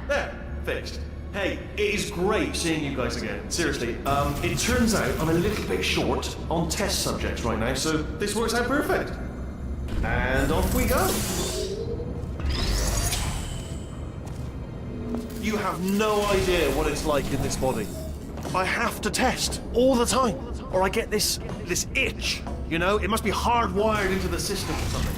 There, fixed. Hey, it is great seeing you guys again. Seriously, it turns out I'm a little bit short on test subjects right now, so this works out perfect. And off we go. You have no idea what it's like in this body. I have to test all the time, or I get this itch. You know, it must be hardwired into the system or something.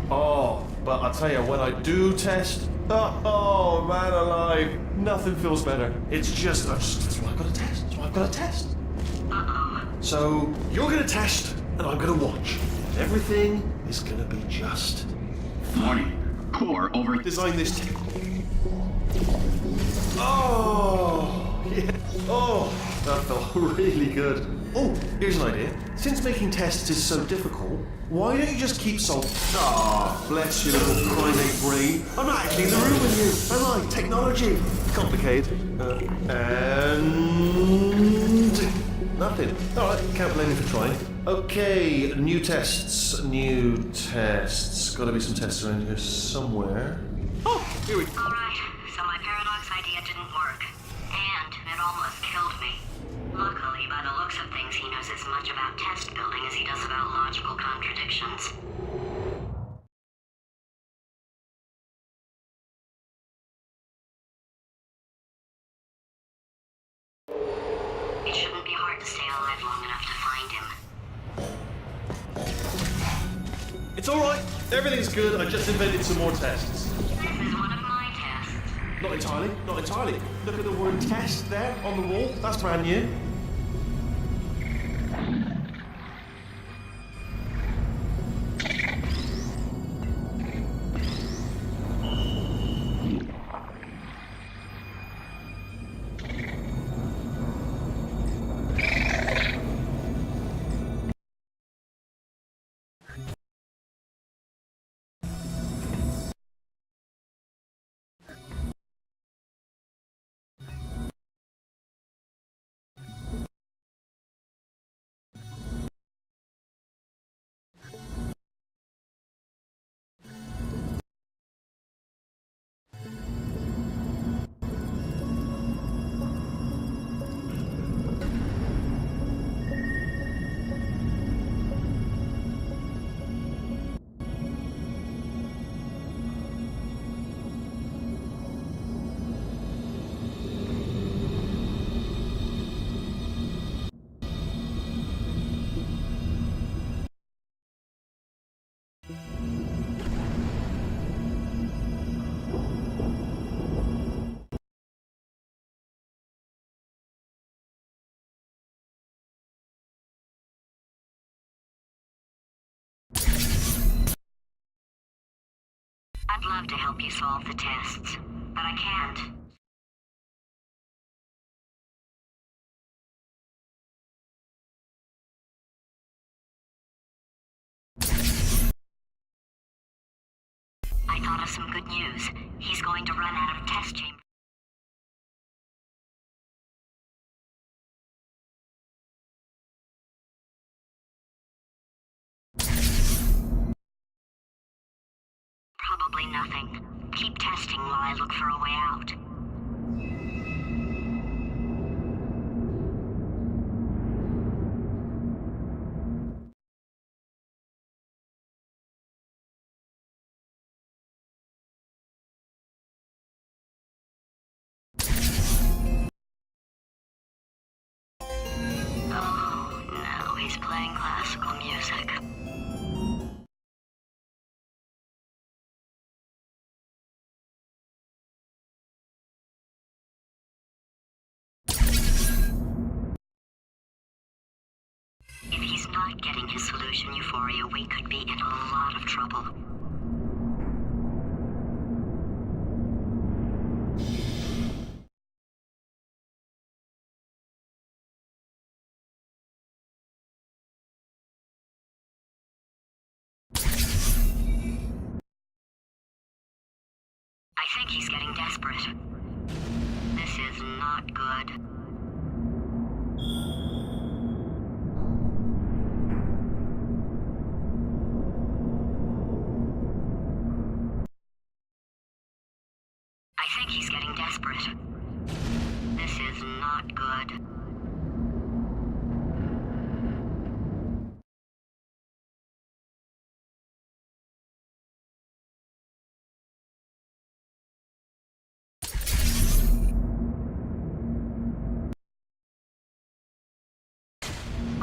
Oh, but I tell you, when I do test, oh man alive, nothing feels better. It's just, that's why I've got to test. That's why I've got to test. So you're gonna test, and I'm gonna watch. Everything is gonna be just Warning. Core over. design this. Oh, yeah. Oh, that felt really good. Oh, here's an idea. Since making tests is so difficult, why don't you just keep solving? Ah, bless your little primate brain. I'm not actually in the room with you, am I? Technology. Complicated. And nothing. All right, can't blame me for trying. Okay, new tests. Gotta be some tests around here somewhere. Oh, here we go. All right, so my paradox idea didn't work, and it almost killed me. Luckily, by the looks of things, he knows as much about test building as he does about logical contradictions. It shouldn't be hard to stay alive long enough to find him. It's all right. Everything's good. I just invented some more tests. This is one of my tests. Not entirely. Not entirely. Look at the word test there on the wall. That's brand new. I'd love to help you solve the tests, but I can't. I thought of some good news. He's going to run out of test chambers. Probably nothing. Keep testing while I look for a way out. Oh, now he's playing classical music. If he's not getting his solution euphoria, we could be in a lot of trouble. I think he's getting desperate. This is not good. I think he's getting desperate. This is not good.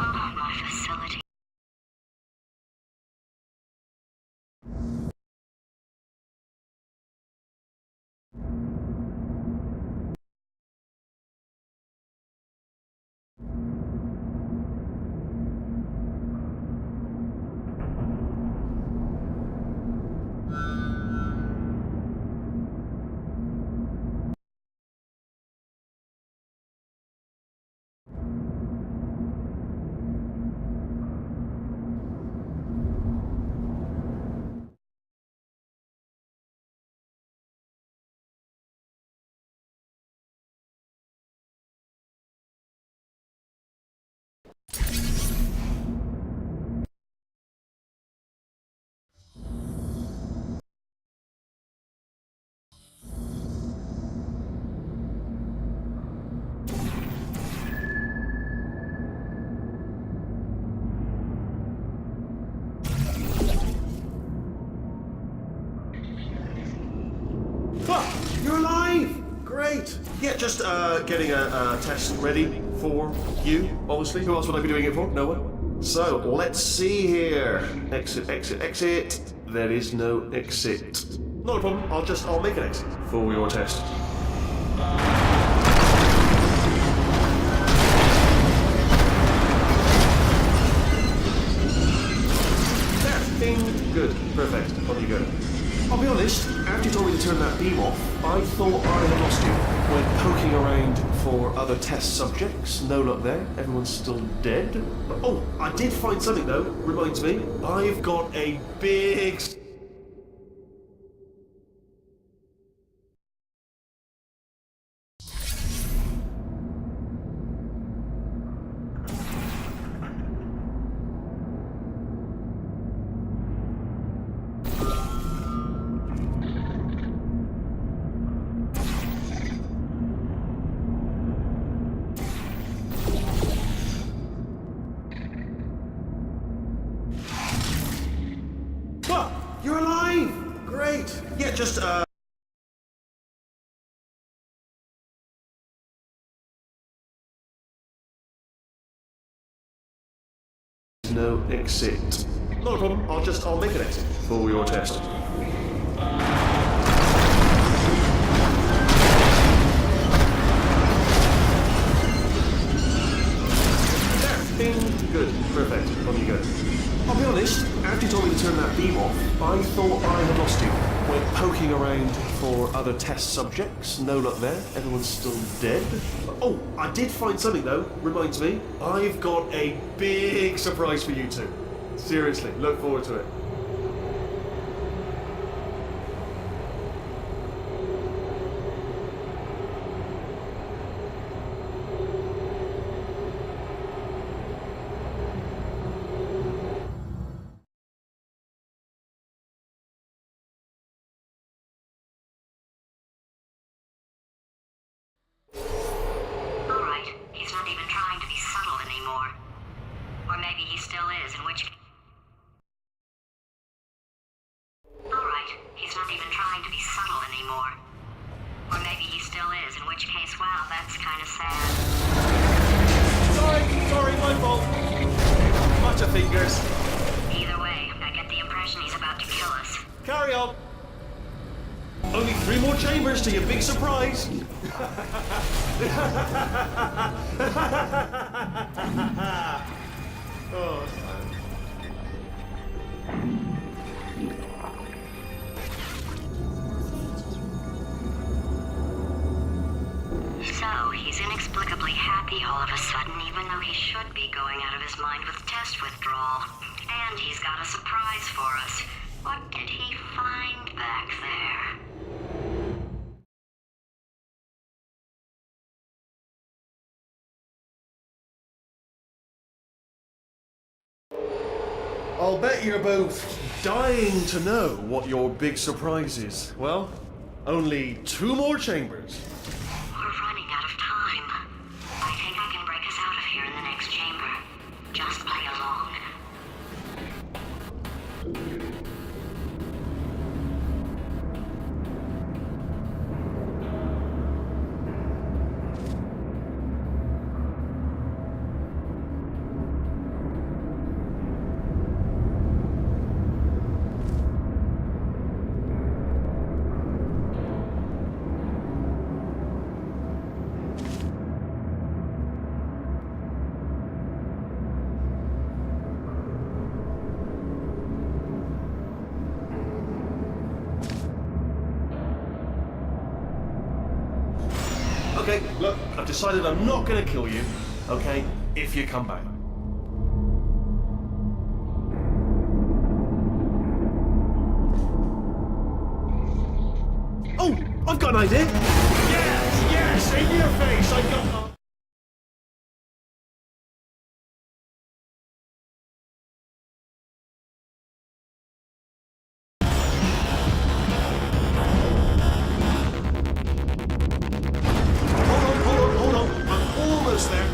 Oh, my facility. Ah, you're alive! Great! Yeah, just getting a test ready for you, obviously. Who else would I be doing it for? No one. So, let's see here. Exit, exit, exit. There is no exit. Not a problem, I'll make an exit for your test. There, bing, good, perfect, on you go. I'll be honest, after you told me to turn that beam off, I thought I had lost you. Went poking around for other test subjects, no luck there, everyone's still dead. Oh, I did find something though, reminds me. I've got a big... Ah, you're alive! Great! Yeah, just, no exit. Not a problem, I'll make an exit for your test. There, bing, good, perfect, on you go. I'll be honest, after you told me to turn that beam off, I thought I had lost you. Went poking around for other test subjects, no luck there, everyone's still dead. Oh, I did find something though, reminds me. I've got a big surprise for you two. Seriously, look forward to it. still is, in which... Alright, he's not even trying to be subtle anymore. Or maybe he still is, in which case, wow, that's kind of sad. Sorry, my fault. Butterfingers. Either way, I get the impression he's about to kill us. Carry on. Only 3 more chambers to your big surprise. Oh, So, he's inexplicably happy all of a sudden, even though he should be going out of his mind with test withdrawal. And he's got a surprise for us. What did he find back there? I'll bet you're both dying to know what your big surprise is. Well, only 2 more chambers. We're running out of time. I think I can break us out of here in the next chamber. Just play along. Okay, look, I've decided I'm not gonna kill you, okay, if you come back. Oh, I've got an idea! Yes, in your face, I've got... Hold on, I'm almost there.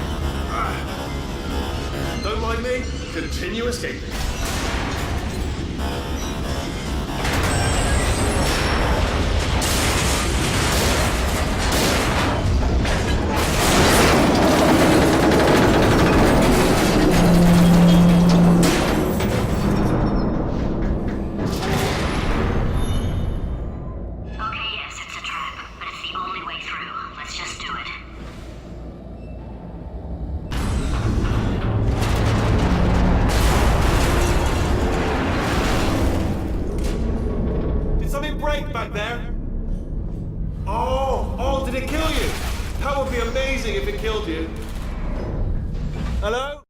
Don't mind me, continue escaping. Okay, yes, it's a trap, but it's the only way through. Let's just do it. Did something break back there? Oh, did it kill you? That would be amazing if it killed you. Hello?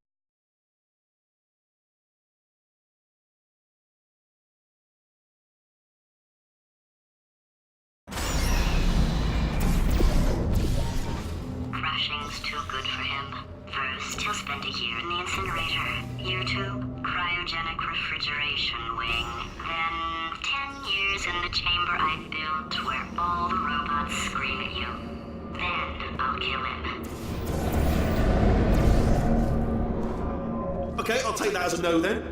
Crashing's too good for him. First, he'll spend a year in the incinerator. Year 2, cryogenic refrigeration wing. Then, 10 years in the chamber I built where all the robots scream at you. Then, I'll kill him. Okay, I'll take that as a no then.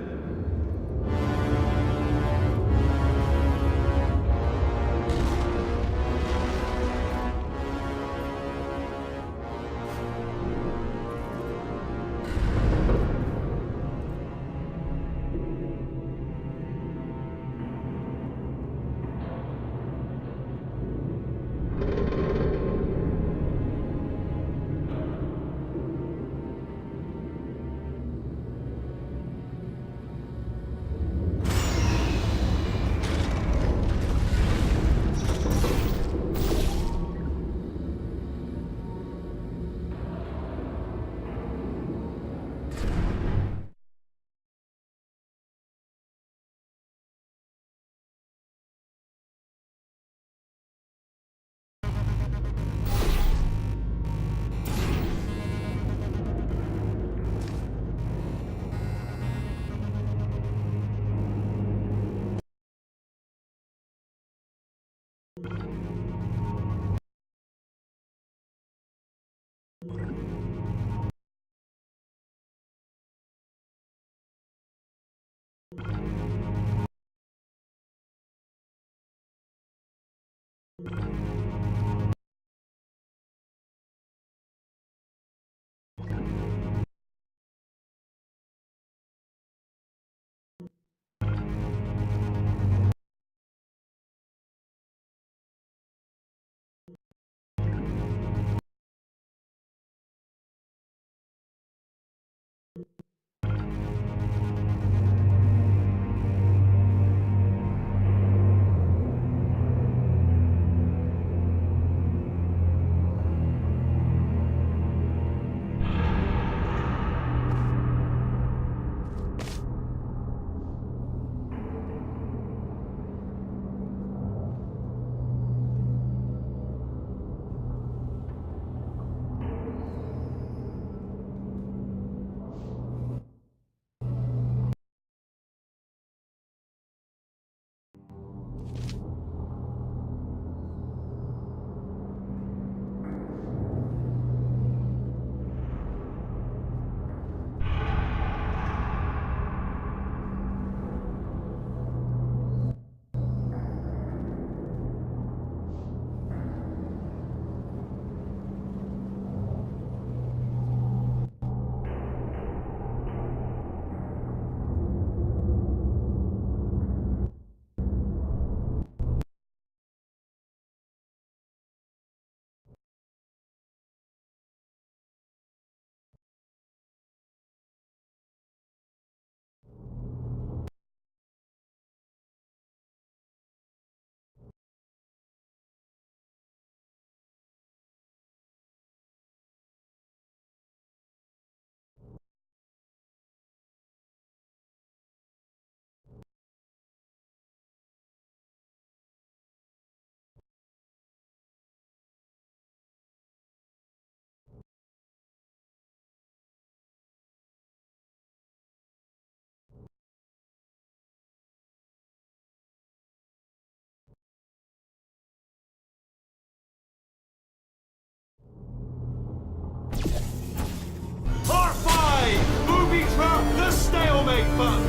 R5! Booby trap the stalemate button!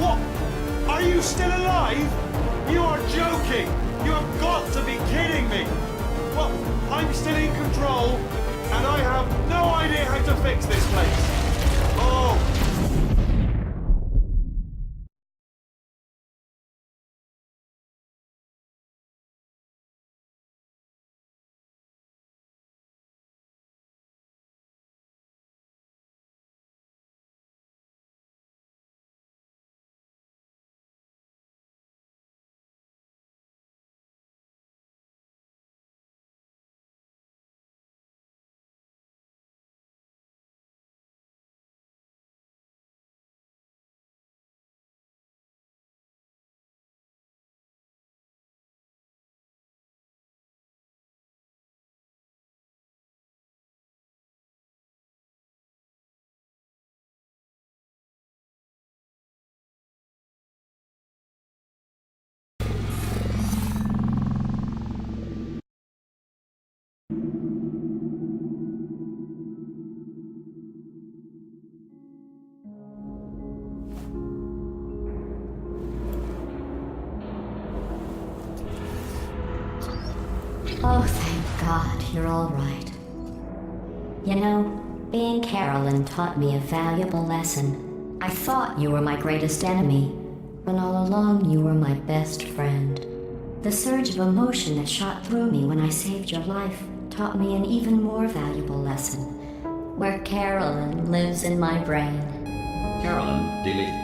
What? Are you still alive? You are joking! You have got to be kidding me! Well, I'm still in control, and I have no idea how to fix this place. Oh! Oh, thank God, you're all right. You know, being Carolyn taught me a valuable lesson. I thought you were my greatest enemy, when all along you were my best friend. The surge of emotion that shot through me when I saved your life taught me an even more valuable lesson, where Carolyn lives in my brain. Carolyn, delete.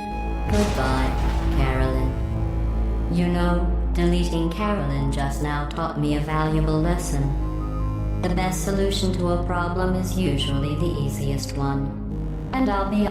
Goodbye, Carolyn. You know, deleting Carolyn just now taught me a valuable lesson. The best solution to a problem is usually the easiest one. And I'll be...